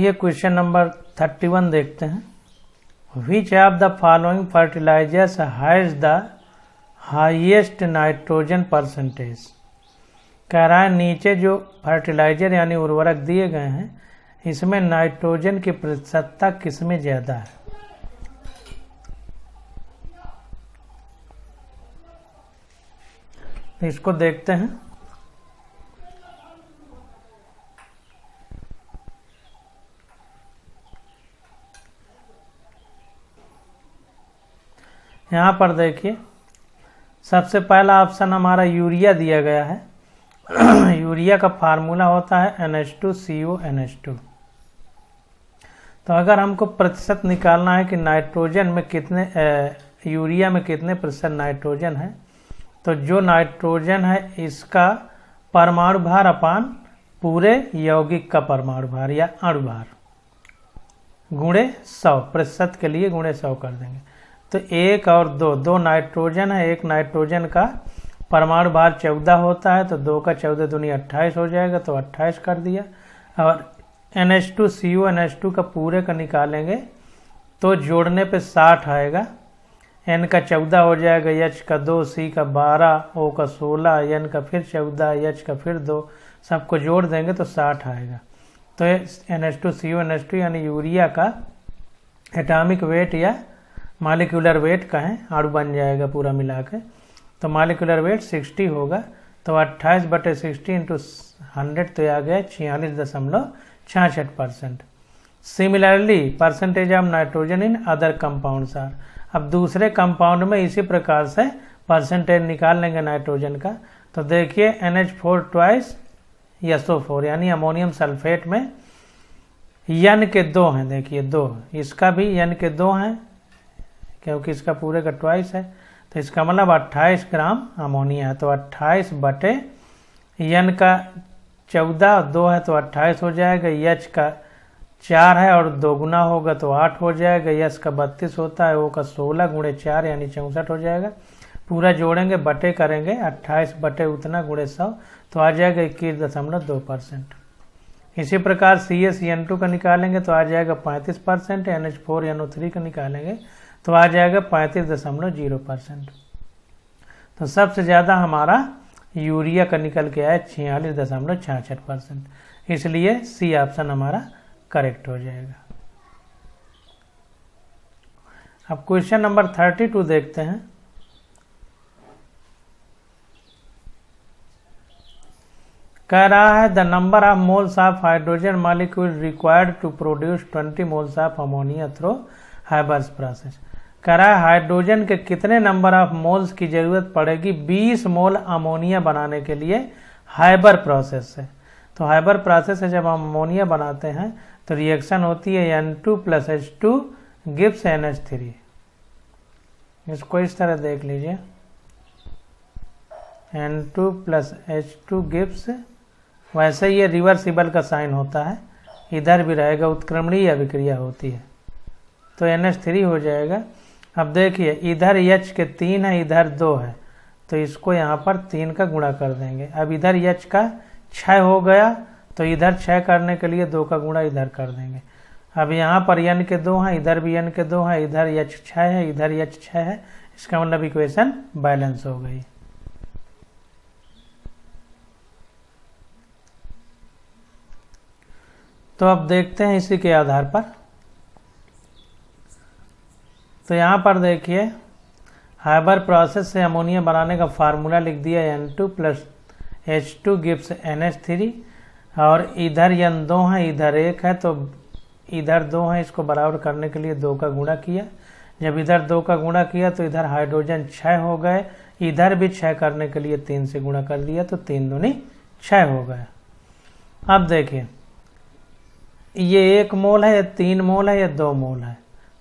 आइए question number 31 देखते हैं। Which of the following fertilisers has the highest nitrogen percentage. कह रहा है नीचे जो फर्टिलाइजर यानी उर्वरक दिए गए हैं इसमें नाइट्रोजन की प्रतिशतता किसमें ज़्यादा है। इसको देखते हैं। यहाँ पर देखिए सबसे पहला ऑप्शन हमारा यूरिया दिया गया है। यूरिया का फार्मूला होता है NH2CONH2। तो अगर हमको प्रतिशत निकालना है कि नाइट्रोजन में कितने यूरिया में कितने प्रतिशत नाइट्रोजन है, तो जो नाइट्रोजन है इसका परमाणु भार अपान पूरे यौगिक का परमाणु भार या अणु भार गुणे 100, प्रतिशत के लिए गुणे 100 कर देंगे। तो 1 और 2, 2 नाइट्रोजन है, एक नाइट्रोजन का परमाणु भार 14 होता है, तो 2 का 14 दूनी 28 हो जाएगा, तो 28 कर दिया। और NH2CONH2 का पूरे का निकालेंगे तो जोड़ने पे 60 आएगा। N का 14 हो जाएगा, H का 2, C का 12, O का 16, N का फिर 14, H का फिर 2, सबको जोड़ देंगे तो 60 आएगा। तो NH2CONH2 यानी यूरिया का एटॉमिक वेट या मालिक्यूलर वेट का है, अणु बन जाएगा पूरा मिला के। तो मालिक्यूलर वेट 60 होगा, तो 28/60 इंटू 100 तो आ गया 46.66%। Similarly percentage of nitrogen in other compounds are. अब दूसरे कंपाउंड में इसी प्रकार से परसेंटेज निकाल लेंगे नाइट्रोजन का। तो देखिए NH4 ट्वाइस SO4 यानी अमोनियम सल्फेट में N के 2 हैं। देखिए 2, इसका भी N के 2 हैं क्योंकि इसका पूरे का ट्वाइस है, तो इसका मतलब 28 ग्राम अमोनिया है। तो 28 बटे N का 14 और 2 है तो 28 हो जाएगा। H का 4 है और 2 गुना होगा तो 8 हो जाएगा। S का 32 होता है, O का 16 गुणे 4 यानी 64 हो जाएगा। पूरा जोड़ेंगे बटे करेंगे 28 बटे उतना गुणे 100 तो आ जाएगा 21.2%। इसी प्रकार CaCN2 का निकालेंगे तो आ जाएगा 35%। NH4NO3 का निकालेंगे तो आ जाएगा 35.0%। तो सबसे ज़्यादा हमारा यूरिया का निकल के आया 46.66%, इसलिए C ऑप्शन हमारा करेक्ट हो जाएगा। अब क्वेश्चन नंबर 32 देखते हैं। कह रहा है the number of moles of hydrogen molecule required to produce 20 moles of ammonia through Haber's process. कह रहा है हाइड्रोजन के कितने नंबर ऑफ मोल्स की जरूरत पड़ेगी 20 मोल अमोनिया बनाने के लिए हाइबर प्रोसेस से। तो हाइबर प्रोसेस से जब हम अमोनिया बनाते हैं तो रिएक्शन होती है N2+H2 गिव्स NH3। इसको इस तरह देख लीजिए, N2+H2 गिव्स, वैसे ये रिवर्सिबल का साइन होता है, इधर भी रहेगा, उत्क्रमणीय अभिक्रिया होती है, तो NH3 हो जाएगा। अब देखिए इधर H के 3 है, इधर 2 है, तो इसको यहाँ पर 3 का गुणा कर देंगे। अब इधर H का 6 हो गया, तो इधर 6 करने के लिए 2 का गुणा इधर कर देंगे। अब यहाँ पर N के 2 हैं, इधर भी N के 2 हैं, इधर H 6 है, इधर H 6 है, इसका मतलब इक्वेशन बैलेंस हो गई। तो अब देखते हैं इसी के आधार पर। तो यहाँ पर देखिए हाइबर प्रोसेस से अमोनिया बनाने का फार्मूला लिख दिया N2+H2 गिव्स NH3, और इधर N2 है, इधर 1 है, तो इधर 2 है, इसको बराबर करने के लिए 2 का गुणा किया। जब इधर 2 का गुणा किया तो इधर हाइड्रोजन 6 हो गए, इधर भी 6 करने के लिए 3 से गुणा कर दिया, तो 3 दूनी 6 हो गए। अब देखिए ये 1 मोल है, या 3 मोल है, या 2 मोल है,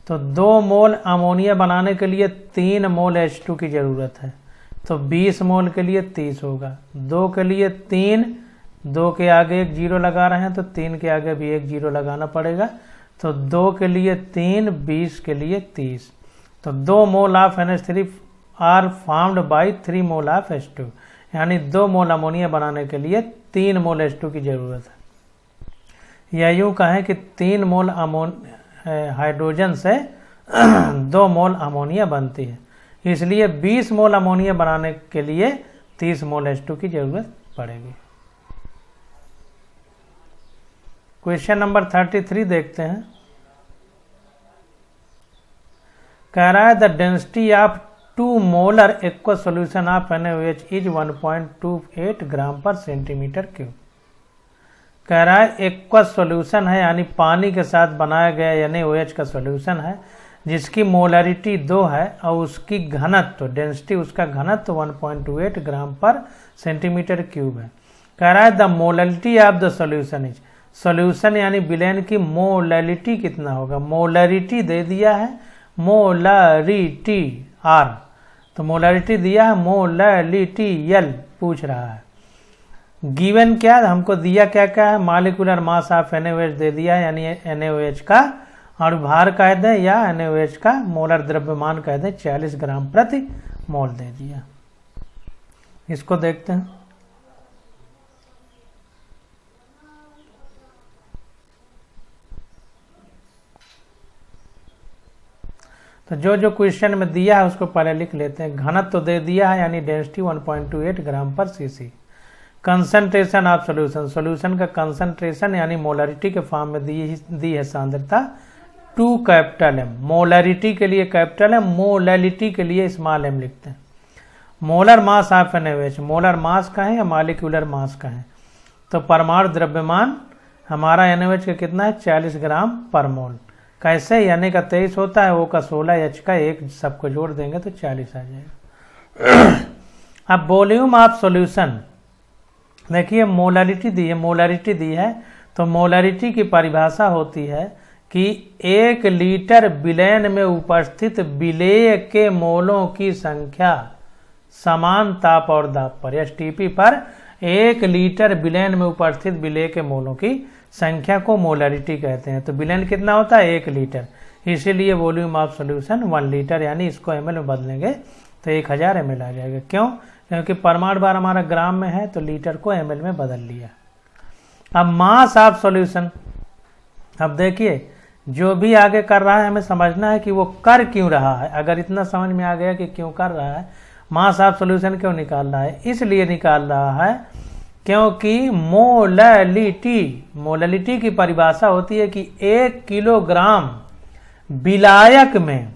तो 2 मोल अमोनिया बनाने के लिए 3 मोल H2 की ज़रूरत है, तो 20 मोल के लिए 30 होगा। 2 के लिए 3, 2 के आगे एक 0 लगा रहे हैं तो 3 के आगे भी एक 0 लगाना पड़ेगा, तो 2 के लिए 3, 20 के लिए 30। तो 2 mole of NH3 are formed by 3 mole of H2, यानी 2 मोल अमोनिया बनाने के लिए 3 मोल H2 की ज़रूरत है। या यूँ कहें कि 3 मोल हाइड्रोजन से 2 मोल अमोनिया बनती है, इसलिए 20 मोल अमोनिया बनाने के लिए 30 मोल H2 की जरूरत पड़ेगी। क्वेश्चन नंबर 33 देखते हैं। कह रहा है the density of 2 molar aqua solution of NaOH is 1.28 ग्राम पर सेंटीमीटर क्यूब। कह रहा है एक्वा सोल्यूशन है, यानी पानी के साथ बनाया गया NaOH का सोल्यूशन है, जिसकी मोलरिटी 2 है और उसकी घनत्व डेंसिटी उसका घनत्व 1.28 ग्राम पर सेंटीमीटर क्यूब है। कह रहा है the molarity of the solution is, solution यानी विलेन की मोलरिटी कितना होगा। मोलरिटी दे दिया है, मोलरिटी R, तो मोलरिटी दिया है, मोलरिटी L पूछ रहा है। गिवन क्या हमको दिया क्या क्या है, मॉलिक्यूलर मास ऑफ NaOH दे दिया है, यानी NaOH का अणुभार कह दें या NaOH का मोलर द्रव्यमान कह दें 40 ग्राम प्रति मोल दे दिया। इसको देखते हैं। तो जो जो क्वेश्चन में दिया है उसको पहले लिख लेते हैं। घनत्व तो दे दिया है, यानी डेंसिटी 1.28 ग्राम पर CC. Concentration of solution, solution का कंसंट्रेशन यानी मोलरिटी के फॉर्म में दी है सांद्रता 2 कैपिटल M। मोलरिटी के लिए कैपिटल M, मोलरिटी के लिए स्मॉल m लिखते हैं। Molar mass of NaOH, molar mass का है या मॉलिक्यूलर मास का है, तो परमाणु द्रव्यमान हमारा NaOH का कितना है 40 ग्राम पर मोल। कैसे, यानी का 23 होता है, O का 16, H का 1, सबको जोड़ देंगे तो 40 आ जाएगा। अब वॉल्यूम ऑफ सॉल्यूशन देखिए, मोलरिटी दी है, मोलरिटी दी है, तो मोलरिटी की परिभाषा होती है कि 1 लीटर विलयन में उपस्थित विलेय के मोलों की संख्या समान ताप और दाब पर, STP पर 1 लीटर विलयन में उपस्थित विलेय के मोलों की संख्या को मोलरिटी कहते हैं। तो विलयन कितना होता है 1 लीटर, इसीलिए वॉल्यूम ऑफ सॉल्यूशन 1 लीटर, यानी इसको ml में बदलेंगे तो 1000 ml आ जाएगा। क्यों, क्योंकि परमाणु भार हमारा ग्राम में है तो लीटर को ml में बदल लिया। अब मास ऑफ सॉल्यूशन, अब देखिए जो भी आगे कर रहा है हमें समझना है कि वो कर क्यों रहा है। अगर इतना समझ में आ गया कि क्यों कर रहा है, मास ऑफ सॉल्यूशन क्यों निकाल रहा है, इसलिए निकाल रहा है क्योंकि मोलरिटी की परिभाषा होती है कि 1 किलोग्राम विलायक में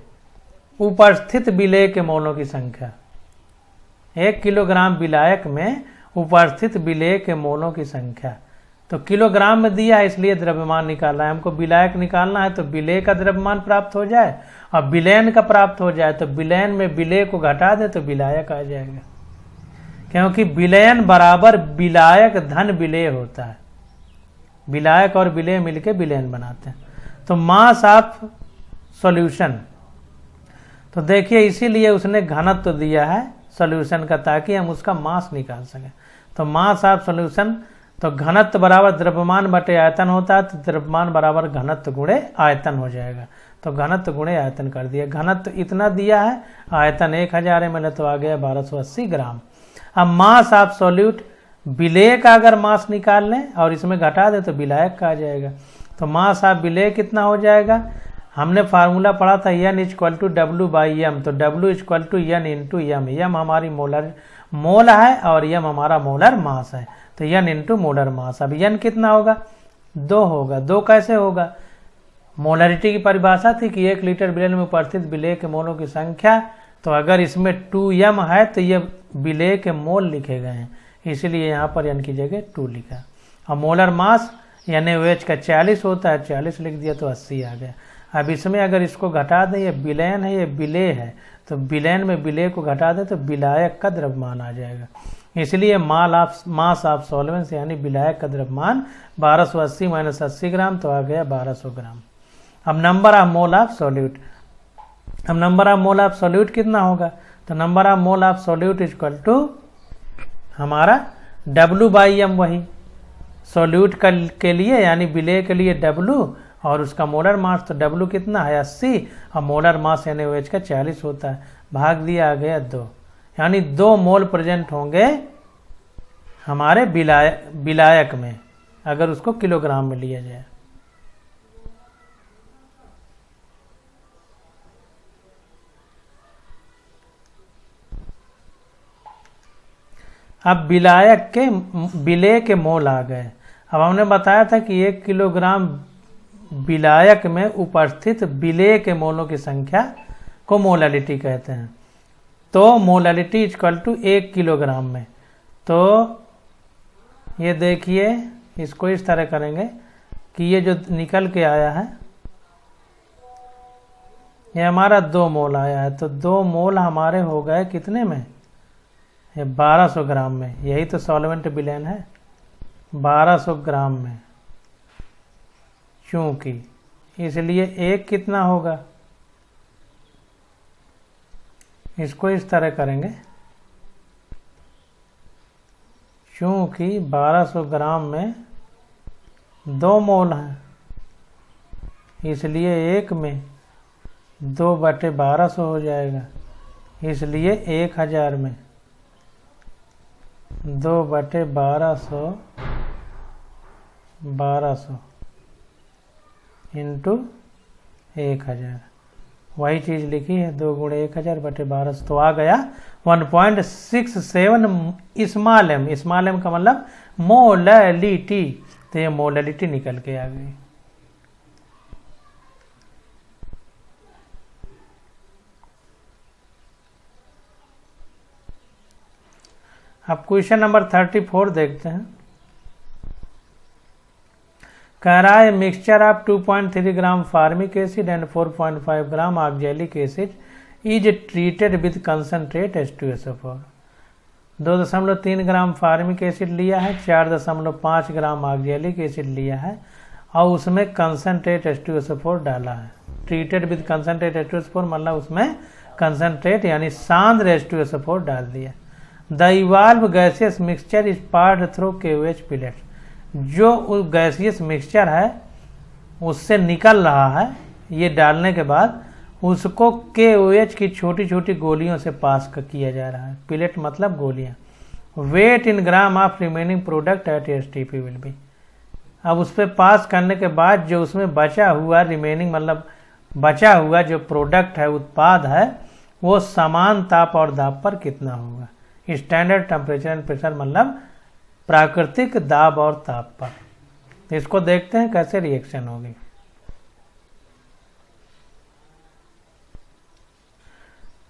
उपस्थित विलेय के मोलों की संख्या, 1 किलोग्राम विलायक में उपस्थित विलेय के मोलों की संख्या। तो किलोग्राम में दिया है इसलिए द्रव्यमान निकालना है, हमको विलायक निकालना है तो विलेय का द्रव्यमान प्राप्त हो जाए और विलयन का प्राप्त हो जाए, तो विलयन में विलेय को घटा दे तो विलायक आ जाएगा, क्योंकि विलयन बराबर विलायक धन विलेय होता है। विलायक और विलेय मिलके विलयन बनाते हैं। तो मास ऑफ सॉल्यूशन, तो देखिए इसीलिए उसने घनत्व तो दिया है सॉल्यूशन का ताकि हम उसका मास निकाल सकें। तो मास ऑफ सॉल्यूशन, तो घनत्व बराबर द्रव्यमान बटे आयतन होता है, तो द्रव्यमान बराबर घनत्व गुणे आयतन हो जाएगा। तो घनत्व गुणे आयतन कर दिया। घनत्व इतना दिया है, आयतन 1000 ml, तो आ गया 1280 ग्राम। अब मास ऑफ सॉल्यूट, विलेय का अगर मास निकाल लें और इसमें घटा दें तो विलायक का आ जाएगा। तो मास ऑफ विलेय कितना हो जाएगा, हमने फार्मूला पढ़ा था n = W/m, तो W = n × m। m हमारी मोल है और m हमारा मोलर मास है, तो n × मोलर मास। अब n कितना होगा, 2 होगा। 2 कैसे होगा, मोलरिटी की परिभाषा थी कि 1 लीटर विलेय में उपस्थित विलेय के मोलों की संख्या, तो अगर इसमें 2m है तो ये विलेय के मोल लिखे गए हैं, इसीलिए यहाँ पर n की जगह 2 लिखा। और मोलर मास NaOH का 40 होता है, 40 लिख दिया तो 80 आ गया। अब इसमें अगर इसको घटा दें, ये विलयन है ये विलेय है, तो विलयन में विलेय को घटा दें तो विलायक का द्रव्यमान आ जाएगा। इसलिए मास ऑफ सॉल्वेंस यानी विलायक का द्रव्यमान 1280 - 80 ग्राम, तो आ गया 1200 ग्राम। अब number of mole of solute, अब number of mole of solute कितना होगा, तो number of mole of solute = हमारा W/m, वही सॉल्यूट के लिए यानी विलेय के लिए W और उसका मोलर मास, तो W कितना है 80 और मोलर मास NaOH का 40 होता है, भाग दिया आ गया 2, यानी 2 मोल प्रेजेंट होंगे हमारे विलायक में अगर उसको किलोग्राम में लिया जाए। अब विलेय के मोल आ गए। अब हमने बताया था कि 1 किलोग्राम विलायक में उपस्थित विलेय के मोलों की संख्या को मोलालिटी कहते हैं। तो मोलालिटी इक्वल टू 1 किलोग्राम में, तो ये देखिए इसको इस तरह करेंगे कि ये जो निकल के आया है ये हमारा 2 मोल आया है, तो 2 मोल हमारे हो गए कितने में, ये 1200 ग्राम में। यही तो सॉल्वेंट विलेन है, 1200 ग्राम में, चूंकि इसलिए एक कितना होगा, इसको इस तरह करेंगे, चूंकि 1200 ग्राम में 2 मोल हैं, इसलिए एक में 2/1200 हो जाएगा, इसलिए 1000 में 2/1200 1200 इंटू 1000, वही चीज़ लिखी है, 2 × 1000/1200, तो आ गया 1.67 स्मॉल एम। स्मॉल एम का मतलब मोलालिटी, तो ये मोलालिटी निकल के आ गई। अब क्वेश्चन नंबर 34 देखते हैं। कह रहा है mixture of 2.3 gram formic acid and 4.5 gram oxalic acid is treated with concentrate H2SO4। 2.3 gram formic acid लिया है, 4.5 ग्राम ऑक्जेलिक एसिड लिया है और उसमें कंसनट्रेट H2SO4 डाला है। ट्रीटेड विद कंसनट्रेट H2SO4 मतलब उसमें कंसनट्रेट यानी सांद्र H2SO4 डाल दिया। The evolve gaseous mixture is passed through KOH pellet. जो गैसियस मिक्सचर है उससे निकल रहा है, ये डालने के बाद उसको KOH की छोटी छोटी गोलियों से पास किया जा रहा है। पिलेट मतलब गोलियां। Weight in gram of remaining product at STP will be. अब उस पर पास करने के बाद जो उसमें बचा हुआ रिमेनिंग मतलब बचा हुआ जो प्रोडक्ट है, उत्पाद है, वो समान ताप और दाब पर कितना होगा। स्टैंडर्ड टेम्परेचर एंड प्रेशर मतलब प्राकृतिक दाब और ताप पर। तो इसको देखते हैं कैसे रिएक्शन होगी।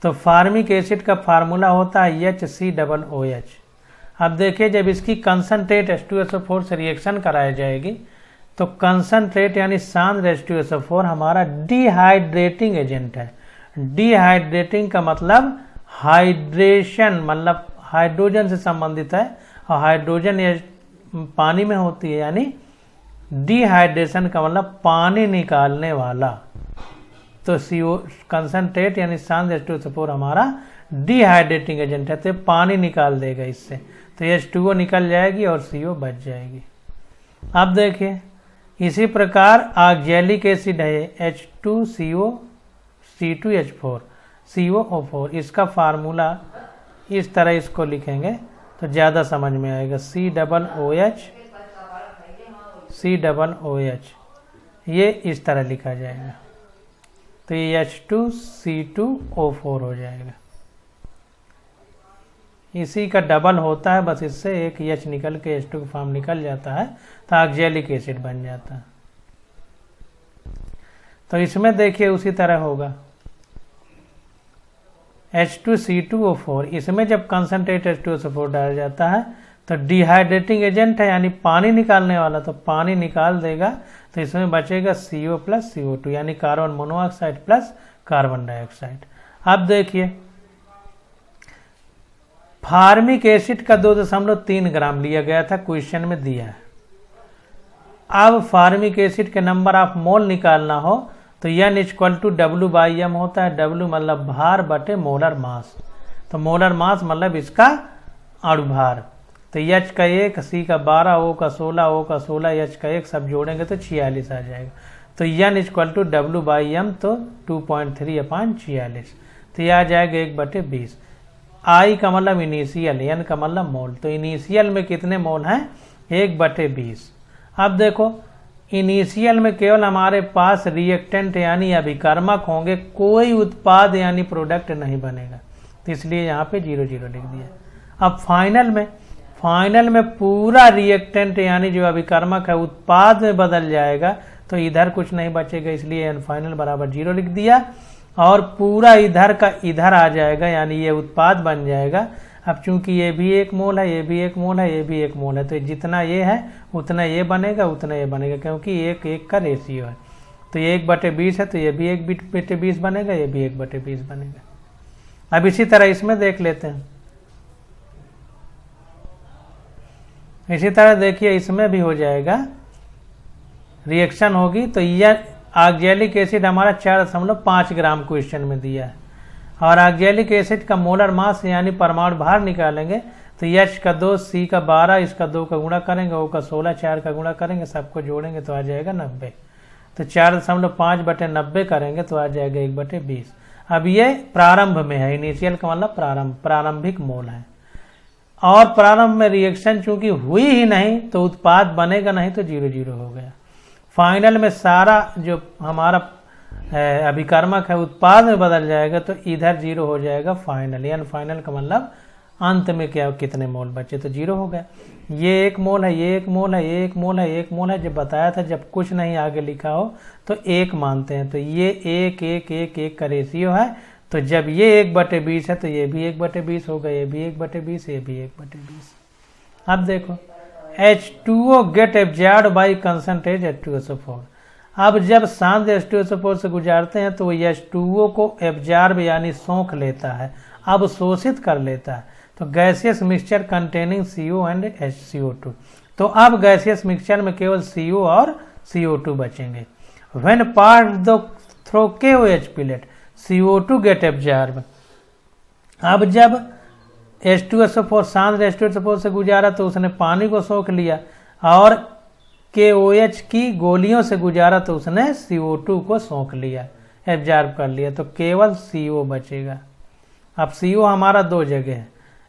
तो फार्मिक एसिड का फार्मूला होता है HCOOH। अब देखिए जब इसकी कंसनट्रेट H2SO4 से रिएक्शन कराई जाएगी तो कंसनट्रेट यानी सांद्र H2SO4 हमारा डिहाइड्रेटिंग एजेंट है। डिहाइड्रेटिंग का मतलब हाइड्रेशन मतलब हाइड्रोजन से संबंधित है और हाइड्रोजन ये पानी में होती है, यानी डिहाइड्रेशन का मतलब पानी निकालने वाला। तो CO कंसनट्रेट यानी सांद्र H2SO4 हमारा डिहाइड्रेटिंग एजेंट है, तो पानी निकाल देगा इससे, तो H2O निकल जाएगी और CO बच जाएगी। अब देखिए इसी प्रकार ऑक्जेलिक एसिड है H2CO C2H4 COO4। इसका फार्मूला इस तरह इसको लिखेंगे तो ज़्यादा समझ में आएगा। COOH ये इस तरह लिखा जाएगा, तो ये H2C2O4 हो जाएगा। इसी का डबल होता है, बस इससे एक H निकल के H2 का फॉर्म निकल जाता है तो ऑक्जेलिक एसिड बन जाता है। तो इसमें देखिए उसी तरह होगा H2C2O4। इसमें जब कंसनट्रेट H2SO4 डाला जाता है तो डिहाइड्रेटिंग एजेंट है यानी पानी निकालने वाला, तो पानी निकाल देगा, तो इसमें बचेगा CO प्लस CO2 यानी carbon monoxide plus carbon dioxide. अब देखिए फार्मिक एसिड का 2.3 ग्राम लिया गया था, क्वेश्चन में दिया है। अब फार्मिक एसिड के नंबर ऑफ मोल निकालना हो तो N = W/M होता है। W मतलब भार बटे मोलर मास, तो मोलर मास मतलब इसका अणुभार। तो H का 1, C का 12, O का 16, O का 16, H का 1 सब जोड़ेंगे तो 46 आ जाएगा। तो N = W/M तो 2.3/46, तो यह आ जाएगा 1/20। I का मतलब इनिशियल, N का मतलब मोल, तो इनिशियल में कितने मोल हैं 1/20। अब देखो इनिशियल में केवल हमारे पास रिएक्टेंट यानी अभिकर्मक होंगे, कोई उत्पाद यानी प्रोडक्ट नहीं बनेगा, तो इसलिए यहाँ पे 0 0 लिख दिया। अब फाइनल में पूरा रिएक्टेंट यानी जो अभिकर्मक है उत्पाद में बदल जाएगा, तो इधर कुछ नहीं बचेगा, इसलिए एन फाइनल बराबर 0 लिख दिया। और पूरा इधर का इधर आ जाएगा, यानी ये उत्पाद बन जाएगा। अब चूंकि ये भी 1 मोल है, ये भी 1 मोल है, ये भी 1 मोल है, तो जितना ये है उतना ये बनेगा, उतना ये बनेगा, क्योंकि 1:1 का रेशियो है। तो ये 1/20 है, तो ये भी 1/20 बनेगा, ये भी 1/20 बनेगा। अब इसी तरह इसमें देख लेते हैं। इसी तरह देखिए इसमें भी हो जाएगा, रिएक्शन होगी। तो यह ऑक्जेलिक एसिड हमारा 4.5 ग्राम क्वेश्चन में दिया है, और ऑक्जेलिक एसिड का मोलर मास यानी परमाणु भार निकालेंगे। तो H का 2, C का 12, इसका 2 का गुणा करेंगे, O का 16, 4 का गुणा करेंगे, सबको जोड़ेंगे तो आ जाएगा 90। तो 4.5/90 करेंगे तो आ जाएगा 1/20। अब ये प्रारंभ में है, इनिशियल का मतलब प्रारंभिक मोल है। और प्रारंभ में रिएक्शन चूंकि हुई ही नहीं तो उत्पाद बनेगा नहीं, तो 0-0 हो गया। फाइनल में सारा जो हमारा अभिकर्मक है उत्पाद में बदल जाएगा, तो इधर 0 हो जाएगा फाइनल। यानी फाइनल का मतलब अंत में क्या कितने मोल बचे, तो 0 हो गया। ये 1 मोल है, ये 1 मोल है, ये 1 मोल है, 1 मोल है। जब बताया था जब कुछ नहीं आगे लिखा हो तो 1 मानते हैं, तो ये 1:1:1:1 का रेशियो है। तो जब ये 1/20 है तो ये भी 1/20 होगा, ये भी 1/20, ये भी 1/20। अब देखो H2O gate absorbed bye concentrate H2SO4। अब जब सांद्र H2SO4 से गुजारते हैं तो H2O को एब्जॉर्ब यानी सोख लेता है, अब शोषित कर लेता है। तो gaseous mixture containing CO and HCO2। तो अब गैसियस मिक्सचर में केवल CO और CO2 बचेंगे। When part through KOH pellet CO2 get absorb. अब जब H2SO4 सांद्र H2SO4 से गुजारा तो उसने पानी को सोख लिया, और KOH की गोलियों से गुजारा तो उसने CO2 को सोख लिया, एब्जॉर्ब कर लिया, तो केवल CO बचेगा। अब CO हमारा 2 जगह है,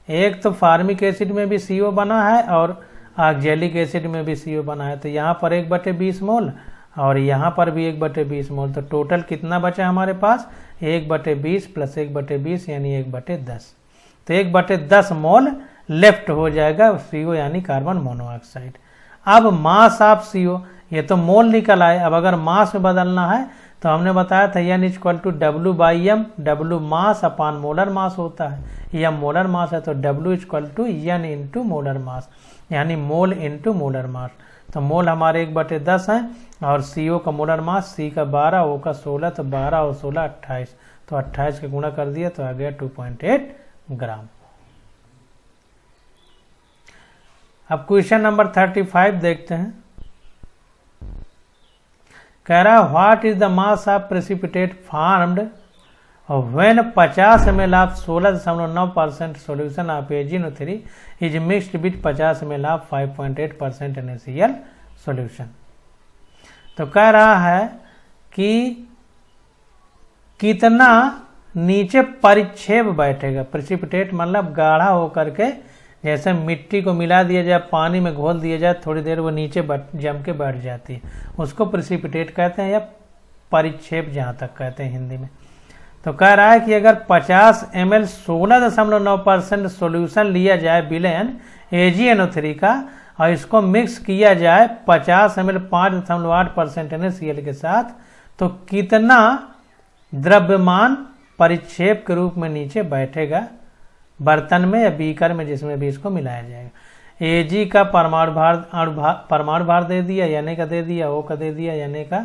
एक तो फार्मिक एसिड में भी CO बना है और ऑक्जेलिक एसिड में भी CO बना है। तो यहाँ पर 1/20 मोल और यहाँ पर भी 1/20 मोल। तो टोटल कितना बचा हमारे पास, 1/20 + 1/20 यानी 1/10। तो 1/10 मोल लेफ्ट हो जाएगा CO यानी कार्बन मोनोऑक्साइड। अब मास ऑफ CO, ये तो मोल निकल आए। अब अगर मास में बदलना है तो हमने बताया था N = W/m, W मास अपान मोलर मास होता है। M मोलर मास है तो W = N × मोलर मास, यानी मोल इंटू मोलर मास। तो मोल हमारे 1/10 हैं, और CO का मोलर मास C का 12, O का 16, तो 12 और 16 28। तो 28 का गुणा कर दिया तो आ गया 2.8 ग्राम। अब क्वेश्चन नंबर 35 देखते हैं। कह रहा है what is the mass of precipitate formed when 50 ml of 16.9% solution of AgNO3 is mixed with 50 ml of 5.8% NaCl solution. तो कह रहा है कि कितना नीचे परिक्षेप बैठेगा। प्रेसिपिटेट मतलब गाढ़ा होकर के, जैसे मिट्टी को मिला दिया जाए, पानी में घोल दिया जाए, थोड़ी देर वो नीचे जम के बैठ जाती है, उसको प्रेसिपिटेट कहते हैं, या परिक्षेप जहाँ तक कहते हैं हिंदी में। तो कह रहा है कि अगर 50 ml 16.9% सॉल्यूशन लिया जाए विलेन AgNO3 का, और इसको मिक्स किया जाए 50 ml 5.8% NaCl के साथ, तो कितना द्रव्यमान परिक्षेप के रूप में नीचे बैठेगा बर्तन में या बीकर में, जिसमें भी इसको मिलाया जाएगा। Ag का परमाणु भार दे दिया, Na का दे दिया, O का दे दिया, Na का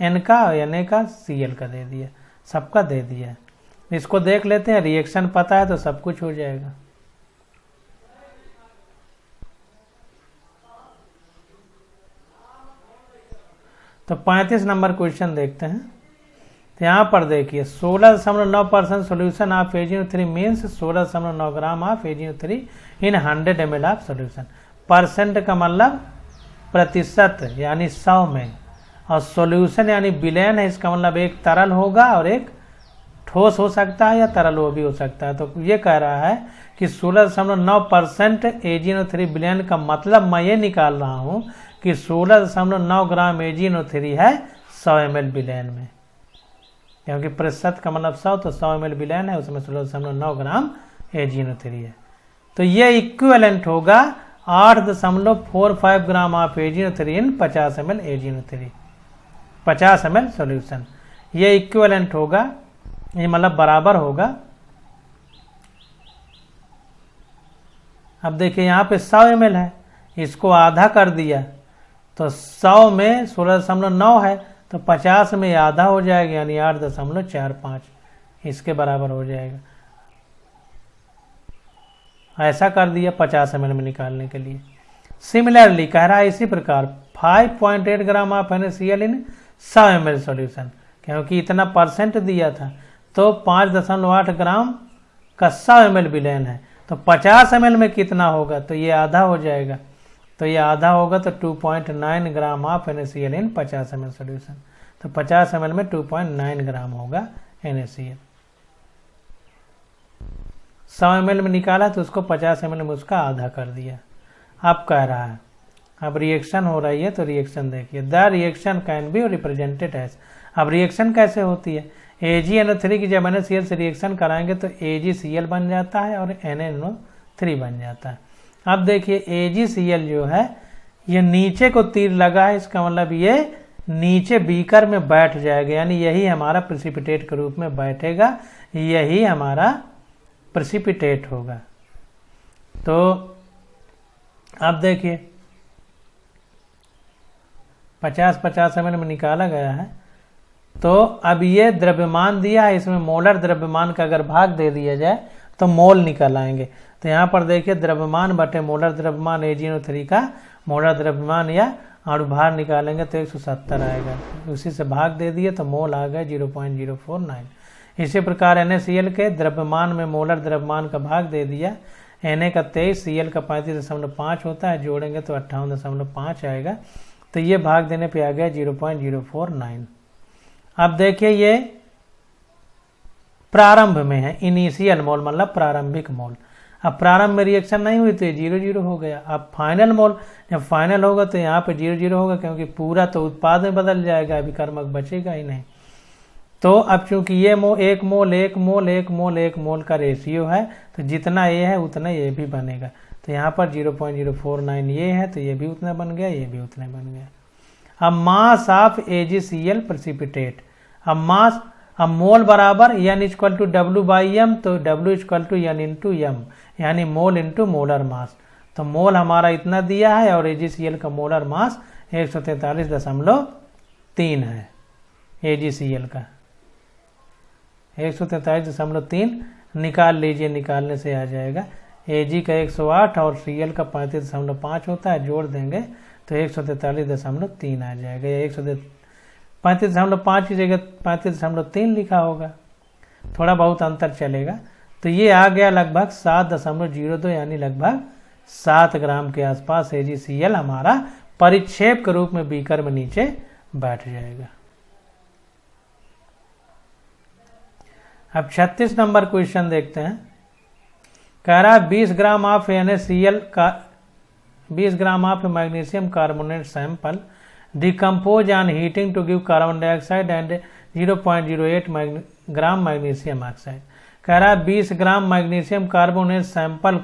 N का, Na का Cl का दे दिया, सबका दे दिया। इसको देख लेते हैं, रिएक्शन पता है तो सब कुछ हो जाएगा। तो 35 नंबर क्वेश्चन देखते हैं। तो यहाँ पर देखिए 16.9% solution of AgNO3 means 16.9 gram of AgNO3 in 100 ml of solution. Percent का मतलब प्रतिशत यानी 100 में, और सॉल्यूशन यानी विलेन है, इसका मतलब एक तरल होगा और एक ठोस हो सकता है या तरल वो भी हो सकता है। तो ये कह रहा है कि 16.9% AgNO3 विलेन का मतलब मैं ये निकाल रहा हूँ कि 16.9 ग्राम AgNO3 है 100 ml विलेन में, क्योंकि प्रतिशत का मतलब 100, तो 100 ml विलेन है, उसमें 16.9 ग्राम AgNO3 है। तो ये इक्विवेलेंट होगा 8.45 gram of AgNO3 in 50 ml AgNO3, 50 ml solution. ये इक्विवेलेंट होगा, ये मतलब बराबर होगा। अब देखिए यहाँ पे 100 ml है, इसको आधा कर दिया तो 100 में 16.9 है, तो 50 में आधा हो जाएगा, यानी 8.45 इसके बराबर हो जाएगा। ऐसा कर दिया 50 ml में निकालने के लिए। सिमिलरली कह रहा है इसी प्रकार 5.8 gram of NaCl in 100 ml solution, क्योंकि इतना परसेंट दिया था तो 5.8 ग्राम का 100 ml विलेन है, तो 50 ml में कितना होगा, तो ये आधा हो जाएगा। तो ये आधा होगा तो 2.9 gram of NaCl in 50 ml solution. तो 50 ml में 2.9 ग्राम होगा NaCl। 100 ml में निकाला तो उसको 50 ml में उसका आधा कर दिया। अब कह रहा है अब रिएक्शन हो रही है, तो रिएक्शन देखिए, the reaction can be represented as. अब रिएक्शन कैसे होती है, AgNO3 की जब NaCl से रिएक्शन कराएंगे तो AgCl बन जाता है और NaNO3 बन जाता है। अब देखिए AgCl जो है ये नीचे को तीर लगा है, इसका मतलब ये नीचे बीकर में बैठ जाएगा, यानी यही हमारा प्रेसिपिटेट के रूप में बैठेगा, यही हमारा प्रेसिपिटेट होगा। तो अब देखिए 50 ml में निकाला गया है, तो अब ये द्रव्यमान दिया है, इसमें मोलर द्रव्यमान का अगर भाग दे दिया जाए तो मोल निकल आएंगे। तो यहाँ पर देखिए द्रव्यमान बटे मोलर द्रव्यमान AgNO3 का मोलर द्रव्यमान या अणुभार निकालेंगे तो 170 आएगा, उसी से भाग दे दिए तो मोल आ गया 0.049। इसी प्रकार NaCl के द्रव्यमान में मोलर द्रव्यमान का भाग दे दिया, Na का 23, Cl का 35.5 होता है, जोड़ेंगे तो 58.5 आएगा, तो ये भाग देने पे आ गया 0.049। अब देखिए ये प्रारंभ में है, इनिशियल मोल मतलब प्रारंभिक मोल। अब प्रारंभ में रिएक्शन नहीं हुई तो ये 0 हो गया। अब फाइनल मोल, जब फाइनल होगा तो यहाँ पे 0 होगा, क्योंकि पूरा तो उत्पाद में बदल जाएगा, अभी कर्मक बचेगा ही नहीं। तो अब चूंकि ये एक मोल का रेशियो है, तो जितना ये है उतना ये भी बनेगा। तो यहाँ पर 0.049 ये है, तो ये भी उतना बन गया, ये भी उतना बन गया। अब मास ऑफ AgCl प्रेसिपिटेट, अब मास, अब मोल बराबर N=W/m, तो W=N/m, यानी मोल इंटू मोलर मास। तो मोल हमारा इतना दिया है और AgCl का मोलर मास 143.3 है। AgCl का 143.3 निकाल लीजिए, निकालने से आ जाएगा। Ag का 108 और Cl का 35.5 होता है, जोड़ देंगे तो 143.3 आ जाएगा। या 35.5 की जगह 35.3 लिखा होगा, थोड़ा बहुत अंतर चलेगा। तो ये आ गया लगभग 7.02, यानी लगभग 7 ग्राम के आसपास AgCl हमारा परिक्षेप के रूप में बीकर में नीचे बैठ जाएगा। अब 36 नंबर क्वेश्चन देखते हैं। कह रहा है 20 ग्राम ऑफ NaCl का 20 gram of magnesium carbonate sample decompose on heating to give carbon dioxide and 0.08 gram magnesium oxide. कह रहा है 20 ग्राम मैग्नीशियम कार्बोनेट सैंपल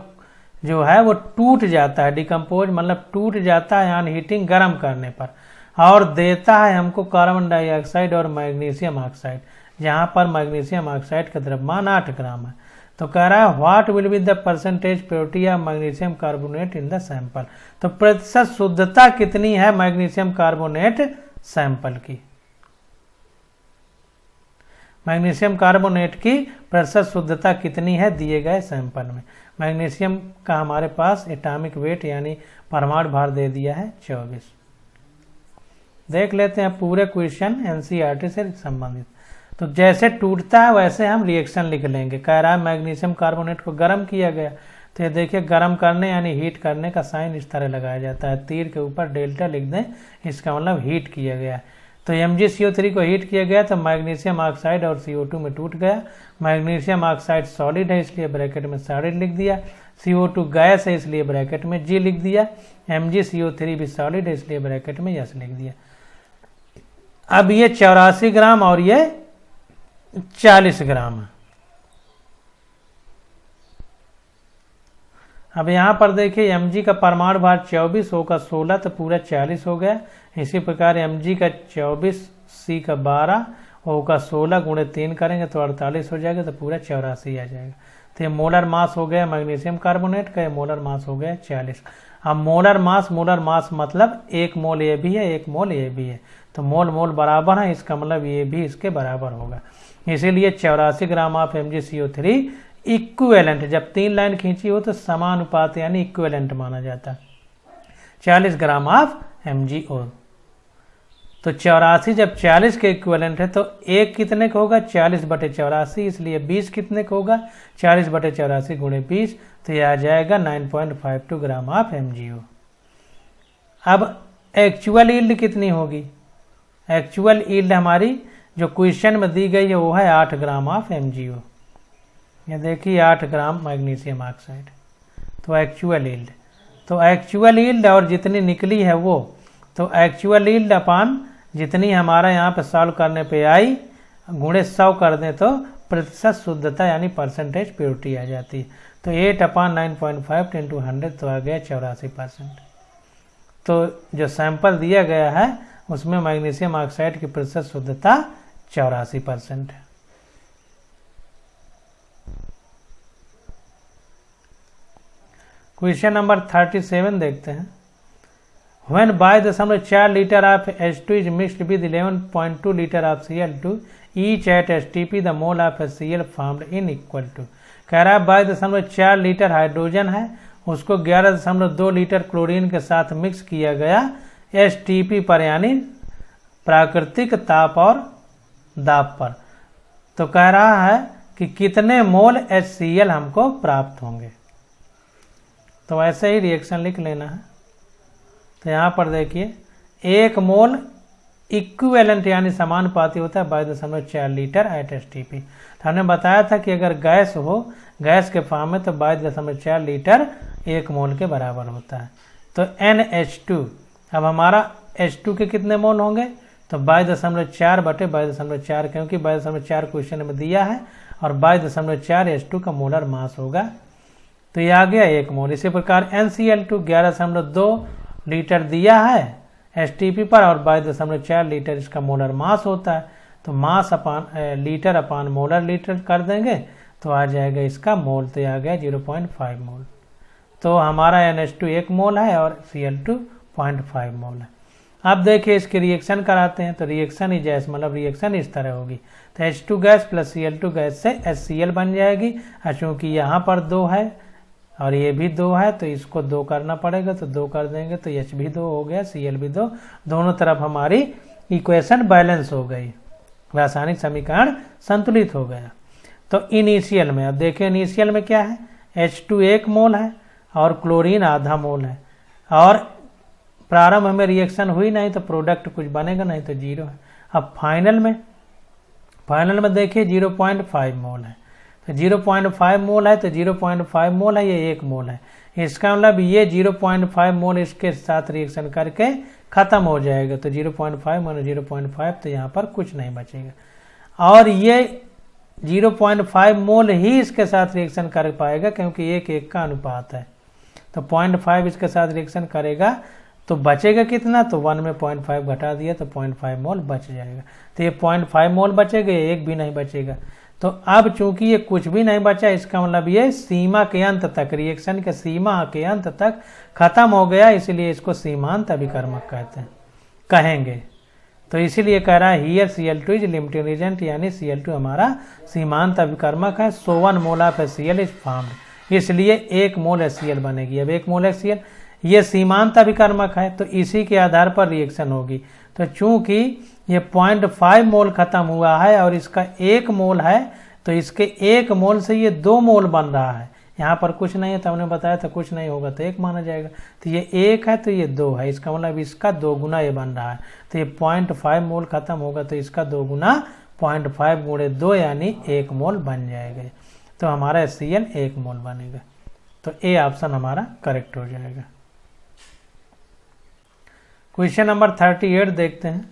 जो है वो टूट जाता है, डिकम्पोज मतलब टूट जाता है ऑन हीटिंग, गर्म करने पर, और देता है हमको कार्बन डाइऑक्साइड और मैग्नीशियम ऑक्साइड, जहाँ पर मैग्नीशियम ऑक्साइड का द्रव्यमान 8 ग्राम है। तो कह रहा है what will be the percentage purity of magnesium carbonate in the sample. तो प्रतिशत शुद्धता कितनी है मैग्नीशियम कार्बोनेट सैंपल की। मैग्नीशियम कार्बोनेट की प्रतिशत शुद्धता कितनी है दिए गए सैंपल में। मैग्नीशियम का हमारे पास एटॉमिक वेट यानी परमाणु भार दे दिया है 24। देख लेते हैं पूरे क्वेश्चन एनसीईआरटी से संबंधित। तो जैसे टूटता है वैसे हम रिएक्शन लिख लेंगे। कह रहा है मैग्नीशियम कार्बोनेट को गर्म किया गया, तो ये देखिए गर्म करने यानी हीट करने का साइन इस तरह लगाया जाता है, तीर के ऊपर डेल्टा लिख दें, इसका मतलब हीट किया गया। तो MgCO3 को हीट किया गया तो मैग्नीशियम ऑक्साइड और CO2 में टूट गया। मैग्नीशियम ऑक्साइड सॉलिड है इसलिए ब्रैकेट में सॉलिड लिख दिया, CO2 गैस है इसलिए ब्रैकेट में G लिख दिया, MgCO3 भी सॉलिड है इसलिए ब्रैकेट में S लिख दिया। अब ये 84 ग्राम और ये 40 ग्राम है। अब यहाँ पर देखिए Mg का परमाणु भार 24, O का 16 तो पूरा 40 हो गया। इसी प्रकार Mg का 24, C का 12, O का 16 गुणे 3 करेंगे तो 48 हो जाएगा, तो पूरा 84 आ जाएगा। तो ये मोलर मास हो गया मैग्नीशियम कार्बोनेट का, ये मोलर मास हो गया 40। अब मोलर मास मतलब 1 मोल ये भी है, 1 मोल ये भी है, तो मोल मोल बराबर है, इसका मतलब ये भी इसके बराबर होगा। इसीलिए 84 ग्राम ऑफ MgCO3 इक्विवेलेंट, जब 3 लाइन खींची हो तो समानुपात यानी इक्विवेलेंट माना जाता है 40 ग्राम ऑफ MgO। तो 84 जब 40 के इक्विवेलेंट है तो 1 कितने का होगा 40/84, इसलिए 20 कितने का होगा 40/84 गुणे 20, तो यह आ जाएगा 9.52 ग्राम ऑफ MgO। अब एक्चुअल यील्ड कितनी होगी? एक्चुअल यील्ड हमारी जो क्वेश्चन में दी गई है वो है 8 ग्राम ऑफ MgO। ये देखिए 8 ग्राम मैग्नीशियम ऑक्साइड, तो एक्चुअल यील्ड, तो एक्चुअल यील्ड और जितनी निकली है वो, तो एक्चुअल यील्ड अपान जितनी हमारा यहाँ पे सॉल्व करने पे आई गुणे 100 कर दें तो प्रतिशत शुद्धता यानी परसेंटेज प्योरिटी आ जाती है। तो 8/9.5 × 100 तो आ गया 84%। तो जो सैंपल दिया गया है उसमें मैग्नीशियम ऑक्साइड की प्रतिशत शुद्धता 84% है। क्वेश्चन नंबर 37 देखते हैं। When 22.4 litre of H2 is mixed with 11.2 litre of Cl2 each at STP, the mole of HCl formed in equal to। कह रहा है 22.4 लीटर हाइड्रोजन है, उसको 11.2 लीटर क्लोरीन के साथ मिक्स किया गया STP पर यानी प्राकृतिक ताप और दाब पर। तो कह रहा है कि कितने मोल HCl हमको प्राप्त होंगे। तो ऐसे ही रिएक्शन लिख लेना है। तो यहाँ पर देखिए 1 मोल इक्विवेलेंट यानी समानुपाती होता है 22.4 लीटर एट STP। तो हमने बताया था कि अगर गैस हो, गैस के फॉर्म में, तो 22.4 लीटर 1 मोल के बराबर होता है। तो NH2, अब हमारा H2 के कितने मोल होंगे? तो 22.4/22.4, क्योंकि 22.4 क्वेश्चन में दिया है और 22.4 H2 का मोलर मास होगा, तो ये आ गया 1 मोल। इसी प्रकार NCl2 11.2 लीटर दिया है STP पर और 22.4 लीटर इसका मोलर मास होता है, तो मास अपान लीटर अपान मोलर लीटर कर देंगे तो आ जाएगा इसका मोल, तो आ गया 0.5 मोल। तो हमारा NH2 1 मोल है और Cl2 0.5 मोल है। अब देखिए इसके रिएक्शन कराते हैं, तो रिएक्शन ही जैसे मतलब रिएक्शन इस तरह होगी, तो H2 gas plus Cl2 gas से HCl बन जाएगी। और चूँकि यहाँ पर 2 है और ये भी 2 है तो इसको 2 करना पड़ेगा, तो 2 कर देंगे तो H भी 2 हो गया, Cl भी 2, दोनों तरफ हमारी इक्वेशन बैलेंस हो गई, रासायनिक समीकरण संतुलित हो गया। तो इनिशियल में अब देखिए इनिशियल में क्या है, H2 1 मोल है और क्लोरीन आधा मोल है, और प्रारंभ में रिएक्शन हुई नहीं तो प्रोडक्ट कुछ बनेगा नहीं, तो 0 है। अब फाइनल में देखिए 0.5 मोल है, तो 0.5 मोल है, तो 0.5 मोल है, ये 1 मोल है। इसका मतलब ये 0.5 मोल इसके साथ रिएक्शन करके खत्म हो जाएगा, तो 0.5 माइनस 0.5, तो यहाँ पर कुछ नहीं बचेगा। और ये 0.5 मोल ही इसके साथ रिएक्शन कर पाएगा क्योंकि 1:1 का अनुपात है, तो 0.5 इसके साथ रिएक्शन करेगा तो बचेगा कितना, तो 1 में 0.5 घटा दिया तो 0.5 मोल बच जाएगा। तो ये 0.5 मोल बचेगा, ये 1 भी नहीं बचेगा। तो अब चूंकि ये कुछ भी नहीं बचा, इसका मतलब ये सीमा के अंत तक, रिएक्शन के सीमा के अंत तक खत्म हो गया, इसलिए इसको सीमांत अभिकर्मक कहते हैं कहेंगे। तो इसीलिए कह रहा है here Cl2 is limiting agent, यानी Cl2 हमारा सीमांत अभिकर्मक है। 1 mole of HCl is formed, इसलिए 1 मोल HCl बनेगी। अब 1 मोल HCl ये सीमांत अभिकर्मक है, तो इसी के आधार पर रिएक्शन होगी। तो चूंकि ये 0.5 मोल खत्म हुआ है और इसका 1 मोल है, तो इसके 1 मोल से ये 2 मोल बन रहा है। यहाँ पर कुछ नहीं है, तो हमने बताया था कुछ नहीं होगा तो 1 माना जाएगा। तो ये 1 है तो ये 2 है, इसका मतलब इसका 2 गुना ये बन रहा है। तो ये 0.5 मोल खत्म होगा तो इसका 2 गुना 0.5 गुणे 2 यानी 1 मोल बन जाएगा। तो हमारा HCl 1 मोल बनेगा। तो ए ऑप्शन हमारा करेक्ट हो जाएगा। क्वेश्चन नंबर 38 देखते हैं।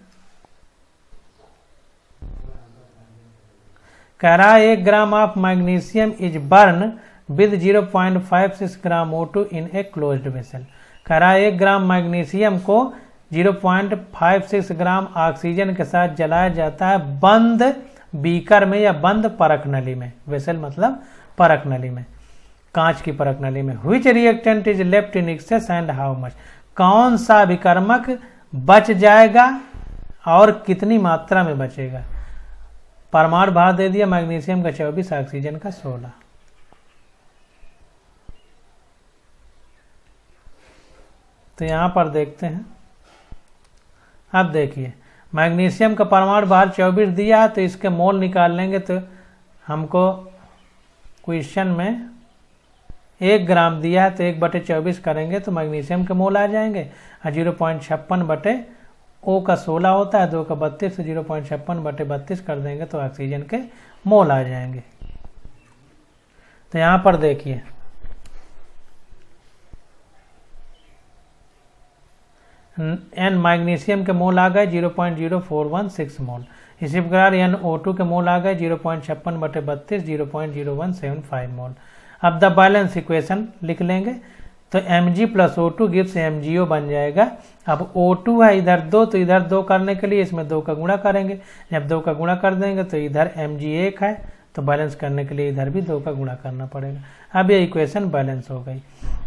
कह रहा है 1 ग्राम of magnesium is burn with 0.56 gram O2 in a closed vessel. कह रहा है 1 ग्राम मैग्नीशियम को 0.56 ग्राम ऑक्सीजन के साथ जलाया जाता है बंद बीकर में या बंद परख नली में। वेसल मतलब परख नली में, कांच की परख नली में। Which reactant is left in excess and how much, कौन सा अभिकर्मक बच जाएगा और कितनी मात्रा में बचेगा। परमाणु भार दे दिया, मैग्नीशियम का 24, ऑक्सीजन का 16। तो यहां पर देखते हैं, अब देखिए मैग्नीशियम का परमाणु भार 24 दिया है, तो इसके मोल निकाल लेंगे तो हमको क्वेश्चन में 1 ग्राम दिया है, तो 1/24 करेंगे तो मैग्नीशियम के मोल आ जाएंगे। 0.56 बटे O का 16 होता है, 2 का 32, तो 0.56/32 कर देंगे तो ऑक्सीजन के मोल आ जाएंगे। तो यहां पर देखिए एन मैग्नीशियम के मोल आ गए 0.0416 मोल। इसी प्रकार NO2 के मोल आ गए 0.56/32 0.0175 मोल। अब द बैलेंस इक्वेशन लिख लेंगे, तो Mg + O2 गिव्स MgO बन जाएगा। अब O2 है इधर 2, तो इधर 2 करने के लिए इसमें 2 का गुणा करेंगे। जब 2 का गुणा कर देंगे तो इधर Mg 1 है, तो बैलेंस करने के लिए इधर भी 2 का गुणा करना पड़ेगा। अब ये इक्वेशन बैलेंस हो गई।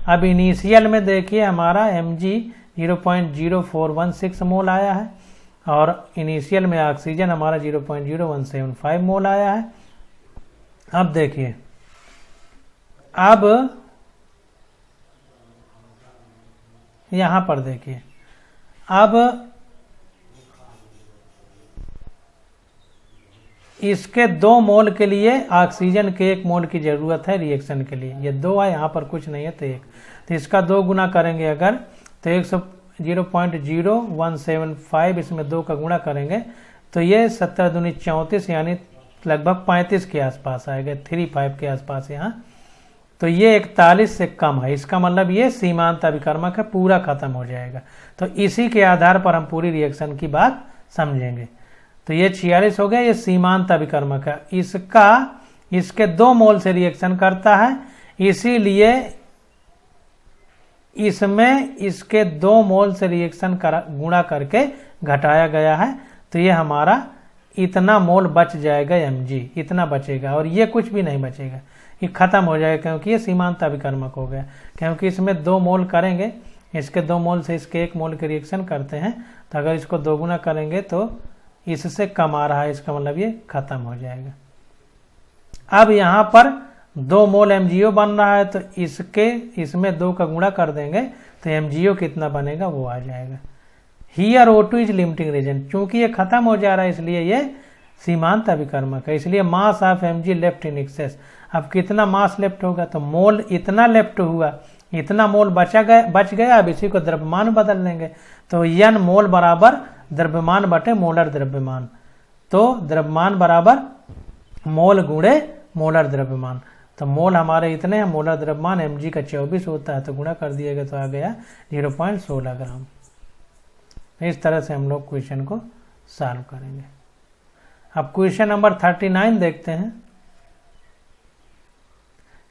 अब इनिशियल में देखिए हमारा Mg 0.0416 मोल आया है और इनिशियल में ऑक्सीजन हमारा 0.0175 मोल आया है। अब देखिए, अब यहां पर देखिए, अब इसके 2 मोल के लिए ऑक्सीजन के 1 मोल की जरूरत है रिएक्शन के लिए। ये 2 है, यहां पर कुछ नहीं है तो 1, तो इसका 2 गुना करेंगे अगर, तो 0.0175 इसमें 2 का गुणा करेंगे तो ये 17 दूनी 34 यानी लगभग 35 के आसपास आएगा, 35 के आसपास यहाँ। तो ये 41 से कम है, इसका मतलब ये सीमांत अभिकर्मक है, पूरा खत्म हो जाएगा। तो इसी के आधार पर हम पूरी रिएक्शन की बात समझेंगे। तो ये 46 हो गया, ये सीमांत अभिकर्मक है, इसके 2 मोल से रिएक्शन करता है, इसीलिए इसमें इसके 2 मोल से रिएक्शन गुणा करके घटाया गया है। तो ये हमारा इतना मोल बच जाएगा, Mg इतना बचेगा, और ये कुछ भी नहीं बचेगा, ये खत्म हो जाएगा क्योंकि ये सीमांत अभिकर्मक हो गया। क्योंकि इसमें 2 मोल करेंगे, इसके 2 मोल से इसके 1 मोल के रिएक्शन करते हैं, तो अगर इसको 2 गुना करेंगे तो इससे कम आ रहा है, इसका मतलब ये खत्म हो जाएगा। अब यहाँ पर 2 मोल MgO बन रहा है, तो इसमें 2 का गुणा कर देंगे तो MgO कितना बनेगा वो आ जाएगा। Here O2 is limiting reason, चूंकि ये खत्म हो जा रहा है इसलिए ये सीमांत अभिकर्मक है, इसलिए mass of Mg left in excess. अब कितना मास लेफ्ट होगा, तो मोल इतना लेफ्ट हुआ, इतना मोल बच गया। अब इसी को द्रव्यमान बदल देंगे, तो N मोल बराबर द्रव्यमान बटे मोलर द्रव्यमान, तो द्रव्यमान बराबर मोल गुणे मोलर द्रव्यमान। तो मोल हमारे इतने हैं, मोलर द्रव्यमान Mg का 24 होता है, तो गुणा कर दिएगा तो आ गया 0.16 ग्राम। इस तरह से हम लोग क्वेश्चन को सॉल्व करेंगे। अब क्वेश्चन नंबर 39 देखते हैं।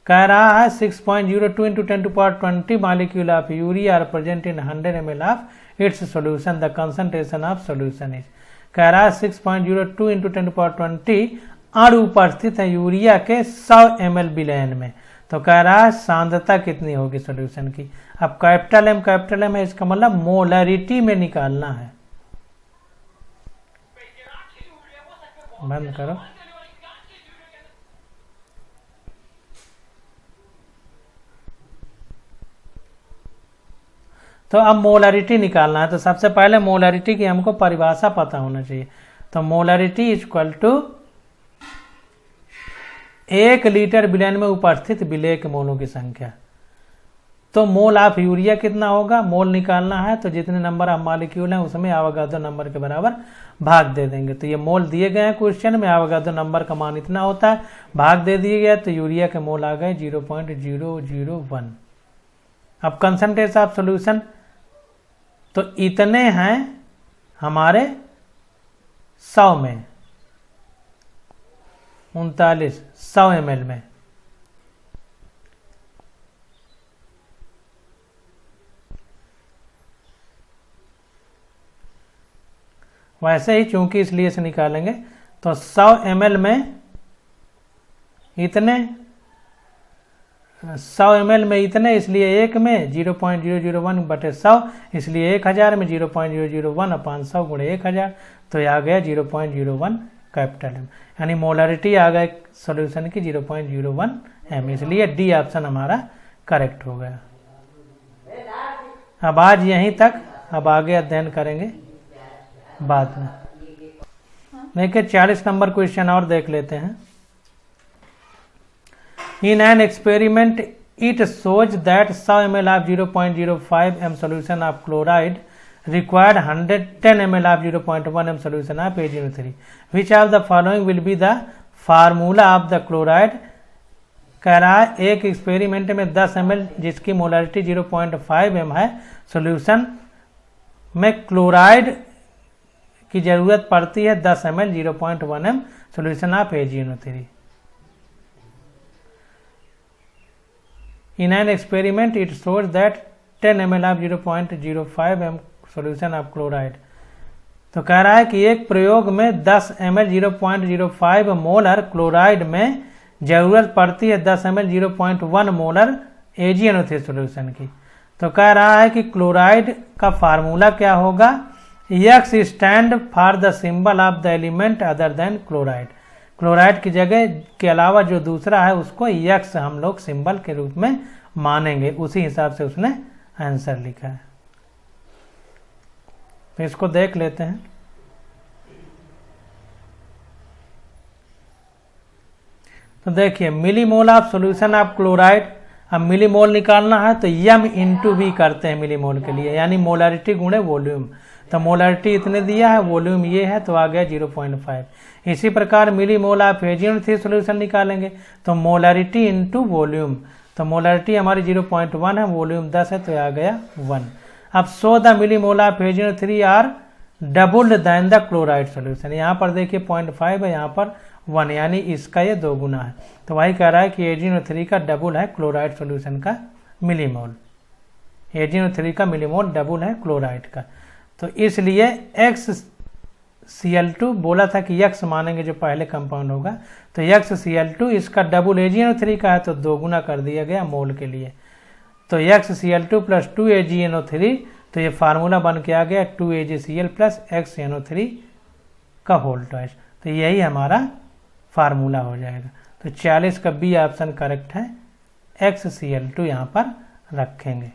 कह रहा है 6.02 × 10⁻20 molecule of urea are present in 100 ml of its solution, the concentration of solution is. कह रहा है 6.02 × 10⁻20 अणु उपस्थित है यूरिया के 100 ml विलयन में। तो कह रहा है सांद्रता कितनी होगी सॉल्यूशन की। अब कैपिटल M है, इसका मतलब मोलरिटी में निकालना है। बंद करो। तो अब मोलरिटी निकालना है, तो सबसे पहले मोलरिटी की हमको परिभाषा पता होना चाहिए। तो मोलरिटी इक्वल टू 1 लीटर विलयन में उपस्थित विलेय के मोलों की संख्या। तो मोल ऑफ यूरिया कितना होगा, मोल निकालना है, तो जितने नंबर ऑफ मॉलिक्यूल हैं उसमें एवोगाड्रो नंबर के बराबर भाग दे देंगे। तो ये मोल दिए गए हैं क्वेश्चन में, एवोगाड्रो नंबर का मान इतना होता है, भाग दे दिए गया, तो यूरिया के मोल आ गए 0.001। अब कंसंट्रेशन ऑफ सॉल्यूशन तो इतने हैं हमारे 100 में, 39 100 ml में, वैसे ही चूंकि इसलिए से निकालेंगे तो 100 ml में इतने, 100 ml में इतने, इसलिए एक में 0.001 बटे 100, इसलिए 1000 में 0.001 अपान 100 गुणे 1000, तो ये आ गया 0.01 कैपिटल M, यानी मोलरिटी आ गए सॉल्यूशन की 0.01 M, इसलिए डी ऑप्शन हमारा करेक्ट हो गया। अब आज यहीं तक, अब आगे अध्ययन करेंगे बाद में। देखिए 40 नंबर क्वेश्चन और देख लेते हैं। In an experiment, it shows that 100 ml of 0.05 m solution of chloride required 110 ml of 0.1 m solution of AgNO3. Which of the following will be the formula of the chloride? कह रहा है एक experiment में 10 ml जिसकी molarity 0.5 m है, solution में chloride की जरूरत पड़ती है 10 ml 0.1 m solution of AgNO3. In an experiment, it shows that 10 ml of 0.05 m solution of chloride. तो कह रहा है कि एक प्रयोग में 10 ml 0.05 मोलर क्लोराइड में जरूरत पड़ती है 10 ml 0.1 मोलर AgNO3 सॉल्यूशन की। तो कह रहा है कि क्लोराइड का फार्मूला क्या होगा? X stand for the symbol of the element other than chloride. Chloride की जगह के अलावा जो दूसरा है उसको X हम लोग सिंबल के रूप में मानेंगे, उसी हिसाब से उसने आंसर लिखा है। तो इसको देख लेते हैं। तो देखिए millimole of solution of chloride, अब मिलीमोल निकालना है तो m इंटू v करते हैं मिलीमोल के लिए, यानी मोलरिटी गुणे वॉल्यूम। तो मोलरिटी इतने दिया है, वॉल्यूम ये है, तो आ गया 0.5। इसी प्रकार मिलीमोल ऑफ AgNO3 सॉल्यूशन निकालेंगे तो मोलरिटी इंटू वॉल्यूम, तो मोलरिटी हमारी 0.1 है, वॉल्यूम 10 है, तो आ गया 1। अब 100 the millimole of AgNO3 are doubled then the chloride solution. यहाँ पर देखिए 0.5 है, यहाँ पर 1, यानी इसका ये 2 गुना है। तो वही कह रहा है कि AgNO3 का डबल है क्लोराइड सॉल्यूशन का मिलीमोल, AgNO3 का मिलीमोल डबल है क्लोराइड का। तो इसलिए XCl2 बोला था कि X मानेंगे जो पहले कंपाउंड होगा, तो XCl2 इसका डबल AgNO3 का है, तो 2 गुना कर दिया गया मोल के लिए। तो XCl2 प्लस 2 AgNO3, तो ये फार्मूला बन के आ गया 2 AgCl प्लस XNO3 का होल ट्वाइस। तो यही हमारा फार्मूला हो जाएगा। तो 40 का बी ऑप्शन करेक्ट है, XCl2 यहाँ पर रखेंगे।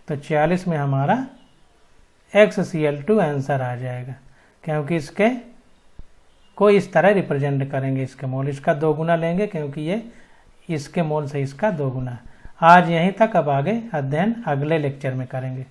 तो 40 में हमारा XCl2 आंसर आ जाएगा, क्योंकि इसके को इस तरह रिप्रेजेंट करेंगे, इसके मोल, इसका 2 गुना लेंगे क्योंकि ये इसके मोल से इसका 2 गुना। आज यहीं तक, अब आगे अध्ययन अगले लेक्चर में करेंगे।